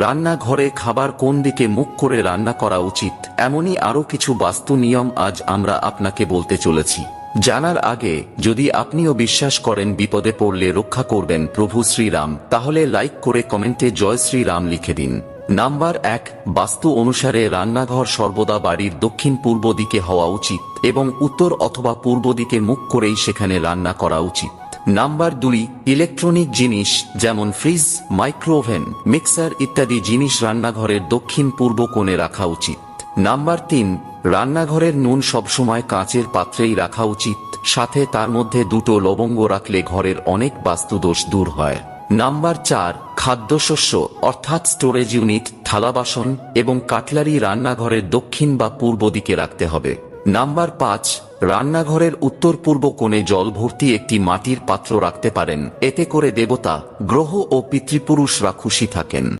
রান্নাঘরে খাবার কোন দিকে মুখ করে রান্না করা উচিত, এমনই আরো কিছু বাস্তু নিয়ম আজ আমরা আপনাকে বলতে চলেছি। জানার আগে যদি আপনিও বিশ্বাস করেন বিপদে পড়লে রক্ষা করবেন প্রভু শ্রীরাম, তাহলে লাইক করে কমেন্টে জয় শ্রীরাম লিখে দিন। নাম্বার 1, বাস্তু অনুসারে রান্নাঘর সর্বদা বাড়ির দক্ষিণ পূর্ব দিকে হওয়া উচিত এবং উত্তর অথবা পূর্ব দিকে মুখ করেই সেখানে রান্না করা উচিত। নাম্বার 2, ইলেকট্রনিক জিনিস যেমন ফ্রিজ, মাইক্রোওভেন, মিক্সার ইত্যাদি জিনিস রান্নাঘরের দক্ষিণ পূর্ব কোণে রাখা উচিত। নাম্বার 3, রান্নাঘরের নুন সবসময় কাঁচের পাত্রেই রাখা উচিত, সাথে তার মধ্যে 2টো লবঙ্গ রাখলে ঘরের অনেক বাস্তুদোষ দূর হয়। নাম্বার 4, খাদ্যশস্য অর্থাৎ স্টোরেজ ইউনিট, থালা বাসন এবং কাটলারি রান্নাঘরের দক্ষিণ বা পূর্ব দিকে রাখতে হবে। নাম্বার 5, রান্নাঘরের উত্তর পূর্ব কোণে জল ভর্তি একটি মাটির পাত্র রাখতে পারেন, এতে করে দেবতা, গ্রহ ও পিতৃপুরুষরা খুশি থাকেন।